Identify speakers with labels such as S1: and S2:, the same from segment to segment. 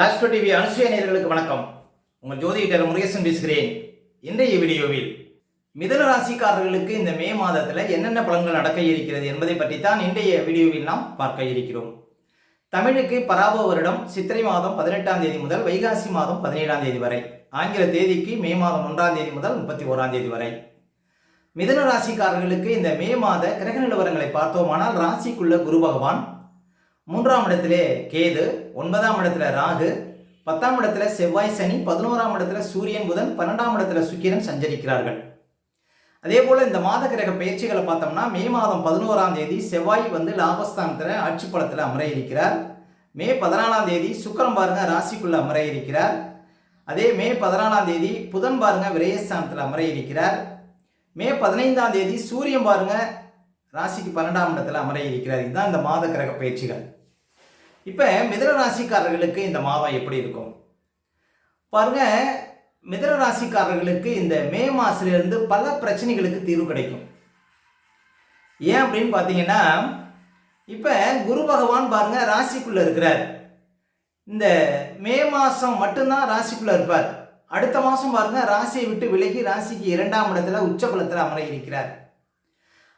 S1: Astro TV அனுசூய நேயர்களுக்கு வணக்கம். உங்கள் ஜோதிடர் முருகேசன் பேசுகிறேன். இன்றைய வீடியோவில் மிதுன ராசிக்காரர்களுக்கு இந்த மே மாதத்தில் என்னென்ன பலன்கள் நடக்க இருக்கிறது என்பதை பற்றி தான் இன்றைய வீடியோவில் நாம் பார்க்க இருக்கிறோம். தமிழுக்கு பராப வருடம் சித்திரை மாதம் 18ஆம் தேதி முதல் வைகாசி மாதம் 17ஆம் தேதி வரை, ஆங்கில தேதிக்கு மே மாதம் 1ஆம் தேதி முதல் 31ஆம் தேதி வரை. மிதுன ராசிக்காரர்களுக்கு இந்த மே மாத கிரக நிலவரங்களை பார்த்தோமானால், ராசிக்குள்ள குரு பகவான், 3ஆம் இடத்திலே கேது, 9ஆம் இடத்துல ராகு, 10ஆம் இடத்துல செவ்வாய் சனி, 11ஆம் இடத்துல சூரியன் புதன், 12ஆம் இடத்துல சுக்கிரன் சஞ்சரிக்கிறார்கள். அதே போல இந்த மாத கிரக பயிற்சிகளை பார்த்தோம்னா, மே மாதம் 11ஆம் தேதி செவ்வாய் லாபஸ்தானத்தில் ஆட்சி பலத்தில் அமர இருக்கிறார். மே 14ஆம் தேதி சுக்கிரன் பாருங்க ராசிக்குள்ள அமர இருக்கிறார். அதே மே 14ஆம் தேதி புதன் பாருங்க விரயஸ்தானத்தில் அமர இருக்கிறார். மே 15ஆம் தேதி சூரியன் பாருங்க ராசிக்கு 12ஆம் இடத்துல அமர இருக்கிறார். இதுதான் இந்த மாத கிரக பயிற்சிகள். இப்போ மிதுன ராசிக்காரர்களுக்கு இந்த மாதம் எப்படி இருக்கும் பாருங்க. மிதுன ராசிக்காரர்களுக்கு இந்த மே மாசத்திலிருந்து பல பிரச்சனைகளுக்கு தீர்வு கிடைக்கும். ஏன் அப்படின்னு பார்த்தீங்கன்னா, இப்போ குரு பகவான் பாருங்க ராசிக்குள்ள இருக்கிறார். இந்த மே மாதம் மட்டும்தான் ராசிக்குள்ள இருப்பார். அடுத்த மாதம் பாருங்க ராசியை விட்டு விலகி ராசிக்கு 2ஆம் இடத்துல உச்சபலத்தில் அமர இருக்கிறார்.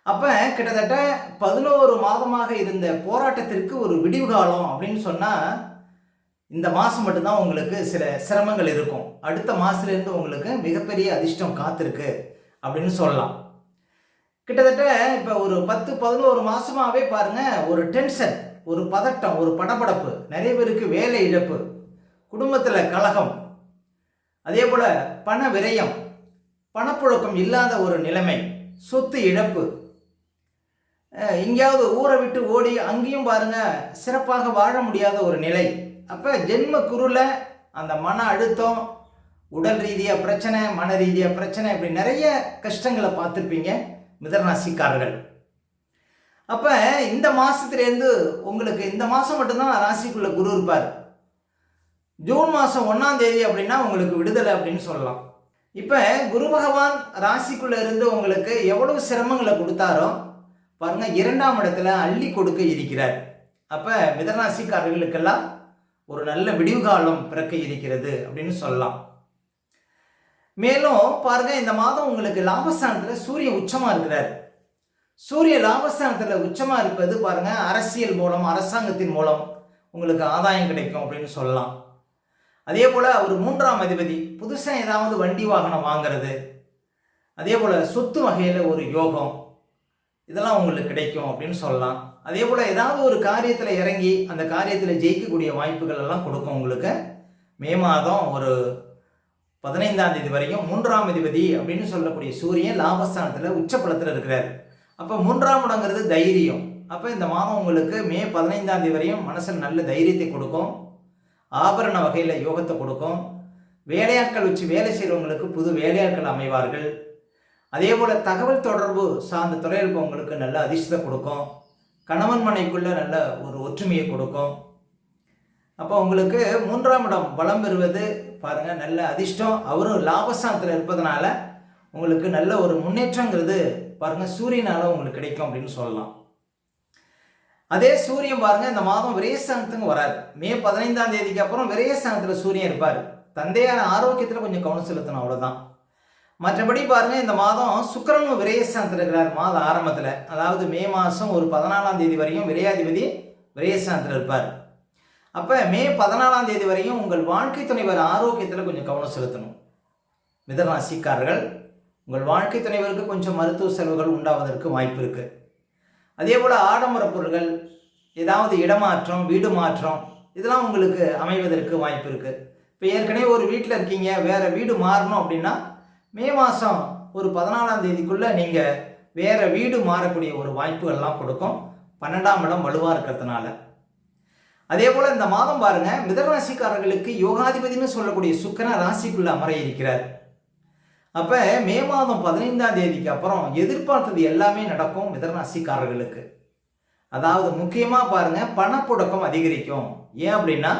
S1: அப்போ கிட்டத்தட்ட 11 மாதமாக இருந்த போராட்டத்திற்கு ஒரு விடிவு காலம் அப்படின்னு சொன்னால், இந்த மாதம் மட்டும்தான் உங்களுக்கு சில சிரமங்கள் இருக்கும். அடுத்த மாதத்துலேருந்து உங்களுக்கு மிகப்பெரிய அதிர்ஷ்டம் காத்திருக்கு அப்படின்னு சொல்லலாம். கிட்டத்தட்ட இப்போ ஒரு 10-11 மாதமாகவே பாருங்கள், ஒரு டென்ஷன், ஒரு பதட்டம், ஒரு படபடப்பு, நிறைய பேருக்கு வேலை இழப்பு, குடும்பத்தில் கலகம், அதே போல் பண விரயம், பணப்புழக்கம் இல்லாத ஒரு நிலைமை, சொத்து இழப்பு, எங்கேயாவது ஊரை விட்டு ஓடி அங்கேயும் பாருங்க சிறப்பாக வாழ முடியாத ஒரு நிலை. அப்போ ஜென்ம குருல அந்த மன அழுத்தம், உடல் ரீதியாக பிரச்சனை, மன ரீதியாக பிரச்சனை, இப்படி நிறைய கஷ்டங்களை பார்த்துருப்பீங்க மிதுனராசிக்காரர்கள். அப்போ இந்த மாதத்துலேருந்து உங்களுக்கு இந்த மாதம் மட்டும்தான் ராசிக்குள்ள குரு இருப்பார். ஜூன் மாதம் 1ஆம் தேதி அப்படின்னா உங்களுக்கு விடுதலை அப்படின்னு சொல்லலாம். இப்போ குரு பகவான் ராசிக்குள்ள இருந்து உங்களுக்கு எவ்வளவு சிரமங்களை கொடுத்தாரோ பாருங்க, 2ஆம் இடத்துல அள்ளி கொடுக்க இருக்கிறார். அப்ப மிதுனராசிக்காரர்களுக்கெல்லாம் ஒரு நல்ல விடிவு காலம் பிறக்க இருக்கிறது அப்படின்னு சொல்லலாம். மேலும் பாருங்க, இந்த மாதம் உங்களுக்கு லாபஸ்தானத்துல சூரியன் உச்சமா இருக்கிறார். சூரிய லாபஸ்தானத்துல உச்சமா இருப்பது பாருங்க, அரசியல் மூலம், அரசாங்கத்தின் மூலம் உங்களுக்கு ஆதாயம் கிடைக்கும் அப்படின்னு சொல்லலாம். அதே போல அவர் 3ஆம் அதிபதி, புதுசா ஏதாவது வண்டி வாகனம் வாங்கிறது, அதே போல சொத்து வகையில ஒரு யோகம், இதெல்லாம் உங்களுக்கு கிடைக்கும் அப்படின்னு சொல்லலாம். அதே போல் ஏதாவது ஒரு காரியத்தில் இறங்கி அந்த காரியத்தில் ஜெயிக்கக்கூடிய வாய்ப்புகள் எல்லாம் கொடுக்கும் உங்களுக்கு. மே மாதம் ஒரு 15ஆம் தேதி வரையும் 3ஆம் அதிபதி அப்படின்னு சொல்லக்கூடிய சூரியன் லாபஸ்தானத்தில் உச்சப்பலத்தில் இருக்கிறார். அப்போ 3ஆம் இடங்கிறது தைரியம். அப்போ இந்த மாதம் உங்களுக்கு மே 15ஆம் தேதி வரையும் மனசில் நல்ல தைரியத்தை கொடுக்கும், ஆபரண வகையில் யோகத்தை கொடுக்கும். வேலையாட்கள் வச்சு வேலை செய்கிறவங்களுக்கு புது வேலையாட்கள் அமைவார்கள். அதே போல் தகவல் தொடர்பு சார்ந்த துறையில் உங்களுக்கு நல்ல அதிர்ஷ்டத்தை கொடுக்கும். கணவன் மனைக்குள்ள நல்ல ஒரு ஒற்றுமையை கொடுக்கும். அப்போ உங்களுக்கு 3ஆம் இடம் பலம் பெறுவது பாருங்க நல்ல அதிர்ஷ்டம். அவரும் லாபஸ்தானத்தில் இருப்பதனால உங்களுக்கு நல்ல ஒரு முன்னேற்றங்கிறது பாருங்க சூரியனால உங்களுக்கு கிடைக்கும் அப்படின்னு சொல்லலாம். அதே சூரியன் பாருங்க இந்த மாதம் விரயஸ்தானத்துக்கு வராது. மே 15ஆம் தேதிக்கு அப்புறம் விரயஸ்தானத்தில் சூரியன் இருப்பார். தந்தையான ஆரோக்கியத்தில் கொஞ்சம் கவனம் செலுத்தணும், அவ்வளோதான். மற்றபடி பாருங்க, இந்த மாதம் சுக்கிரனும் விரயஸ்தானத்தில் இருக்கிறார் மாத ஆரம்பத்தில். அதாவது மே மாதம் ஒரு 14ஆம் தேதி வரையும் விரையாதிபதி விரயஸ்தானத்தில் இருப்பார். அப்போ மே 14ஆம் தேதி வரையும் உங்கள் வாழ்க்கை துணைவர் ஆரோக்கியத்தில் கொஞ்சம் கவனம் செலுத்தணும் மிதுனராசிக்காரர்கள். உங்கள் வாழ்க்கை துணைவருக்கு கொஞ்சம் மருத்துவ செலவுகள் உண்டாவதற்கு வாய்ப்பு இருக்குது. அதே போல் ஆடம்பர பொருட்கள், ஏதாவது இடமாற்றம், வீடு மாற்றம், இதெல்லாம் உங்களுக்கு அமைவதற்கு வாய்ப்பு இருக்குது. இப்போ ஏற்கனவே ஒரு வீட்டில் இருக்கீங்க, வேறு வீடு மாறணும் அப்படின்னா மே மாதம் ஒரு 14ஆம் தேதிக்குள்ளே நீங்கள் வேறு வீடு மாறக்கூடிய ஒரு வாய்ப்புகள்லாம் கொடுக்கும், 12ஆம் இடம் வலுவாக இருக்கிறதுனால. அதே போல் இந்த மாதம் பாருங்கள், மிதுனராசிக்காரர்களுக்கு யோகாதிபதினு சொல்லக்கூடிய சுக்கிரன் ராசிக்குள்ளே அமர இருக்கிறார். அப்போ மே மாதம் 15ஆம் தேதிக்கு அப்புறம் எதிர்பார்த்தது எல்லாமே நடக்கும் மிதுனராசிக்காரர்களுக்கு. அதாவது முக்கியமாக பாருங்கள், பணப்புழக்கம் அதிகரிக்கும். ஏன் அப்படின்னா,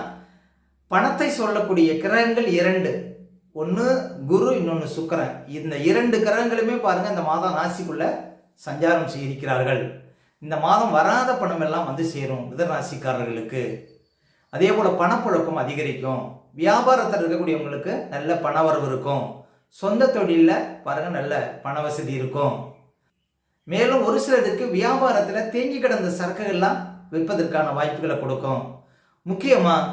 S1: பணத்தை சொல்லக்கூடிய கிரகங்கள் 2, ஒன்று குரு, இன்னொன்று சுக்கிரன். இந்த 2 கிரகங்களுமே பாருங்க இந்த மாதம் ராசிக்குள்ள சஞ்சாரம் செய்திருக்கிறார்கள். இந்த மாதம் வராத பணம் எல்லாம் வந்து சேரும் மிதுன ராசிக்காரர்களுக்கு. அதே போல் பணப்புழக்கம் அதிகரிக்கும். வியாபாரத்தில் இருக்கக்கூடியவங்களுக்கு நல்ல பணவரவு இருக்கும். சொந்த தொழிலில் பாருங்கள் நல்ல பண வசதி இருக்கும். மேலும் ஒரு சிலருக்கு வியாபாரத்தில் தேங்கி கிடந்த சரக்குகள்லாம் விற்பதற்கான வாய்ப்புகளை கொடுக்கும். முக்கியமாக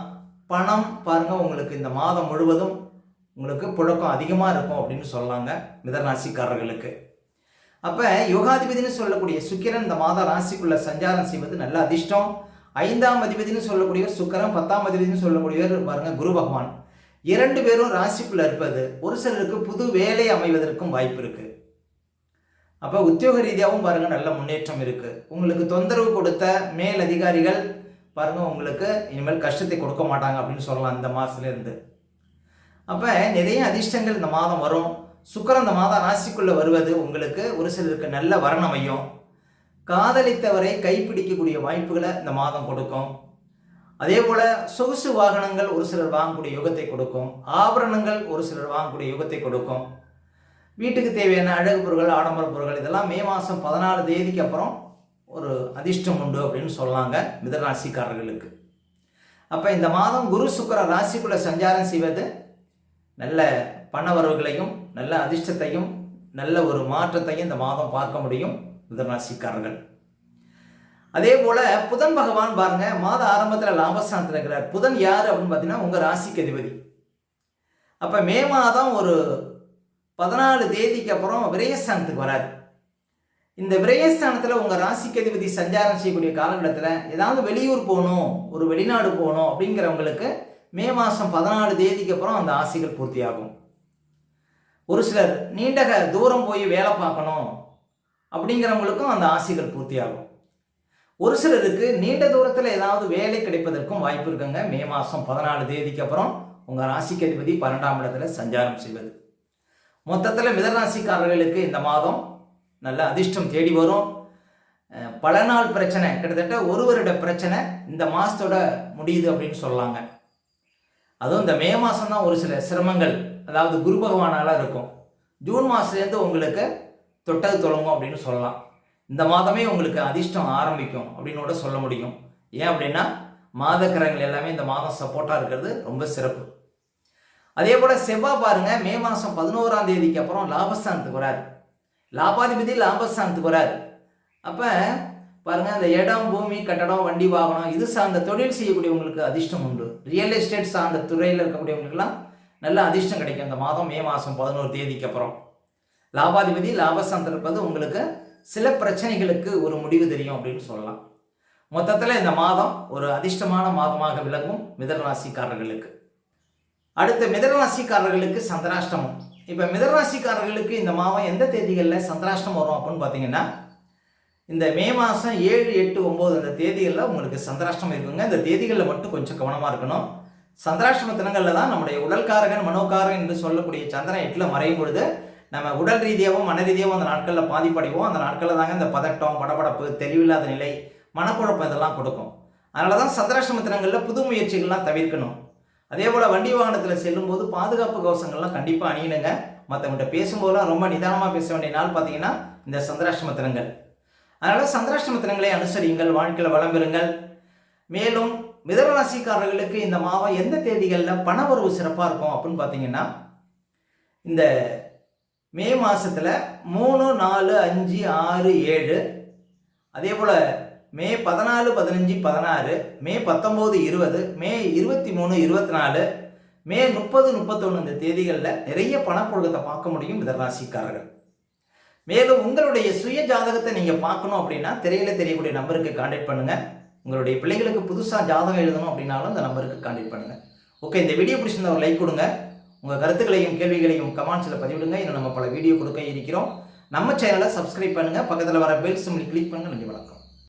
S1: பணம் பாருங்கள் உங்களுக்கு இந்த மாதம் முழுவதும் உங்களுக்கு புழக்கம் அதிகமாக இருக்கும் அப்படின்னு சொல்லலாங்க மிதனராசிக்காரர்களுக்கு. அப்போ யோகாதிபதினு சொல்லக்கூடிய சுக்கிரன் இந்த மாத ராசிக்குள்ள சஞ்சாரம் செய்வது நல்ல அதிர்ஷ்டம். 5ஆம் அதிபதினு சொல்லக்கூடியவர் சுக்கிரன், 10ஆம் அதிபதினு சொல்லக்கூடியவர் பாருங்கள் குரு பகவான். 2 பேரும் ராசிக்குள்ள இருப்பது ஒரு சிலருக்கு புது வேலை அமைவதற்கும் வாய்ப்பு இருக்குது. அப்போ உத்தியோக ரீதியாகவும் பாருங்கள் நல்ல முன்னேற்றம் இருக்குது. உங்களுக்கு தொந்தரவு கொடுத்த மேல் அதிகாரிகள் பாருங்கள் உங்களுக்கு இனிமேல் கஷ்டத்தை கொடுக்க மாட்டாங்க அப்படின்னு சொல்லலாம் இந்த மாதத்துலேருந்து. அப்போ நிறைய அதிர்ஷ்டங்கள் இந்த மாதம் வரும். சுக்கிரன் இந்த மாதம் ராசிக்குள்ளே வருவது உங்களுக்கு ஒரு சிலருக்கு நல்ல வரன் அமையும். காதலித்தவரை கைப்பிடிக்கக்கூடிய வாய்ப்புகளை இந்த மாதம் கொடுக்கும். அதே போல் சொகுசு வாகனங்கள் ஒரு சிலர் வாங்கக்கூடிய யோகத்தை கொடுக்கும். ஆபரணங்கள் ஒரு சிலர் வாங்கக்கூடிய யோகத்தை கொடுக்கும். வீட்டுக்கு தேவையான அழகு பொருட்கள், ஆடம்பர பொருட்கள் இதெல்லாம் மே மாதம் 14 தேதிக்கு அப்புறம் ஒரு அதிர்ஷ்டம் உண்டு அப்படின்னு சொல்லலாங்க மிதனராசிக்காரர்களுக்கு. அப்போ இந்த மாதம் குரு சுக்கிர ராசிக்குள்ள சஞ்சாரம் செய்வது நல்ல பணவரவுகளையும் நல்ல அதிர்ஷ்டத்தையும் நல்ல ஒரு மாற்றத்தையும் இந்த மாதம் பார்க்க முடியும் மிதனராசிக்காரர்கள். அதே போல் புதன் பகவான் பாருங்க மாத ஆரம்பத்தில் லாபஸ்தானத்தில் இருக்கிறார். புதன் யார் அப்படின்னு பார்த்தீங்கன்னா உங்கள் ராசிக்கு அதிபதி. அப்போ மே மாதம் ஒரு 14 தேதிக்கு அப்புறம் விரயஸ்தானத்துக்கு வராது. இந்த விரயஸ்தானத்தில் உங்கள் ராசிக்கு அதிபதி சஞ்சாரம் செய்யக்கூடிய காலகட்டத்தில் ஏதாவது வெளியூர் போகணும், ஒரு வெளிநாடு போகணும் அப்படிங்கிறவங்களுக்கு மே மாதம் 14 தேதிக்கு அப்புறம் அந்த ஆசைகள் பூர்த்தியாகும். ஒரு சிலர் நீண்ட தூரம் போய் வேலை பார்க்கணும் அப்படிங்கிறவங்களுக்கும் அந்த ஆசைகள் பூர்த்தியாகும். ஒரு சிலருக்கு நீண்ட தூரத்தில் ஏதாவது வேலை கிடைப்பதற்கும் வாய்ப்பு இருக்குங்க மே மாதம் 14 தேதிக்கு அப்புறம் உங்கள் ராசிக்கு அதிபதி 12ஆம் இடத்துல சஞ்சாரம் செய்வது. மொத்தத்தில் மிதனராசிக்காரர்களுக்கு இந்த மாதம் நல்ல அதிர்ஷ்டம் தேடி வரும். பல நாள் பிரச்சனை, கிட்டத்தட்ட ஒரு வருட பிரச்சனை இந்த மாதத்தோட முடியுது அப்படின்னு சொல்லலாங்க. அதுவும் இந்த மே மாதம் தான் ஒரு சில சிரமங்கள், அதாவது குரு பகவானால் இருக்கும். ஜூன் மாதத்துலேருந்து உங்களுக்கு தொட்டது தொடங்கும் அப்படின்னு சொல்லலாம். இந்த மாதமே உங்களுக்கு அதிர்ஷ்டம் ஆரம்பிக்கும் அப்படின்னு கூட சொல்ல முடியும். ஏன் அப்படின்னா மாத கிரகங்கள் எல்லாமே இந்த மாதம் சப்போர்ட்டாக இருக்கிறது ரொம்ப சிறப்பு. அதே போல் செவ்வாய் பாருங்க மே மாதம் 11ஆம் தேதிக்கு அப்புறம் லாபஸ்தானத்துக்கு வராது. லாபாதிபதி லாபஸ்தானத்துக்கு வராது. அப்போ பாருங்கள் அந்த இடம், பூமி, கட்டடம், வண்டி, வாகனம் இது சார்ந்த தொழில் செய்யக்கூடியவங்களுக்கு அதிர்ஷ்டம் உண்டு. ரியல் எஸ்டேட் சார்ந்த துறையில் இருக்கக்கூடியவங்களுக்குலாம் நல்ல அதிர்ஷ்டம் கிடைக்கும் இந்த மாதம் மே மாதம் 11 தேதிக்கு அப்புறம். லாபாதிபதி லாபஸ்தானத்தில் இருப்பது உங்களுக்கு சில பிரச்சனைகளுக்கு ஒரு முடிவு தெரியும் அப்படின்னு சொல்லலாம். மொத்தத்தில் இந்த மாதம் ஒரு அதிர்ஷ்டமான மாதமாக விளங்கும் மிதனராசிக்காரர்களுக்கு. அடுத்த மிதனராசிக்காரர்களுக்கு சந்திராஷ்டமம். இப்போ மிதனராசிக்காரர்களுக்கு இந்த மாதம் எந்த தேதிகளில் சந்திராஷ்டமம் வரும் அப்படின்னு பார்த்தீங்கன்னா இந்த மே மாதம் 7, 8, 9 அந்த தேதிகளில் உங்களுக்கு சந்திராஷ்டமம் இருக்குங்க. இந்த தேதிகளில் மட்டும் கொஞ்சம் கவனமாக இருக்கணும். சந்திராஷ்டம தினங்களில் தான் நம்முடைய உடல்காரகன் மனோகாரகன் என்று சொல்லக்கூடிய சந்திரன் 8ல் மறையும் பொழுது நம்ம உடல் ரீதியாகவும் மன ரீதியாகவும் அந்த நாட்களில் பாதிப்படைவோம். அந்த நாட்களில் தாங்க இந்த பதட்டம், படபடப்பு, தெளிவில்லாத நிலை, மனக்குழப்பம் இதெல்லாம் கொடுக்கும். அதனால தான் சந்திராஷ்டம தினங்களில் புது முயற்சிகள்லாம் தவிர்க்கணும். அதே போல் வண்டி வாகனத்தில் செல்லும்போது பாதுகாப்பு கவசங்கள்லாம் கண்டிப்பாக அணியணுங்க. மற்றவங்கள்ட்ட பேசும்போதெல்லாம் ரொம்ப நிதானமாக பேச வேண்டிய நாள் பார்த்தீங்கன்னா இந்த சந்திராஷ்டம தினங்கள். அதனால் சந்திராஷ்டம தினங்களை அனுசரியுங்கள், வாழ்க்கையில் வளம் பெறுங்கள். மேலும் மிதனராசிக்காரர்களுக்கு இந்த மாதம் எந்த தேதிகளில் பணவரவு சிறப்பாக இருக்கும் அப்படின்னு பார்த்தீங்கன்னா இந்த மே மாதத்தில் 3, 4, 5, 6, 7 அதே போல் மே 14, 15, 16, மே 19, 20, மே 23, 24, மே 30, 31 இந்த தேதிகளில் நிறைய பணப்புழக்கத்தை பார்க்க முடியும் மிதனராசிக்காரர்கள். மேலும் உங்களுடைய சுய ஜாதகத்தை நீங்கள் பார்க்கணும் அப்படின்னா திரையில் தெரியக்கூடிய நம்பருக்கு கான்டாக்ட் பண்ணுங்கள். உங்களுடைய பிள்ளைகளுக்கு புதுசாக ஜாதகம் எழுதணும் அப்படின்னாலும் இந்த நம்பருக்கு கான்டாக்ட் பண்ணுங்கள். ஓகே, இந்த வீடியோ பிடிச்சிருந்தா ஒரு லைக் கொடுங்க. உங்கள் கருத்துக்களையும் கேள்விகளையும் கமெண்ட்ஸில் பதிவிடுங்க. இன்னும் நம்ம பல வீடியோ கொடுக்க இருக்கிறோம். நம்ம சேனலை சப்ஸ்கிரைப் பண்ணுங்கள். பக்கத்தில் வர பெல் சிம்பிளை கிளிக் பண்ணுங்கள். நன்றி, வணக்கம்.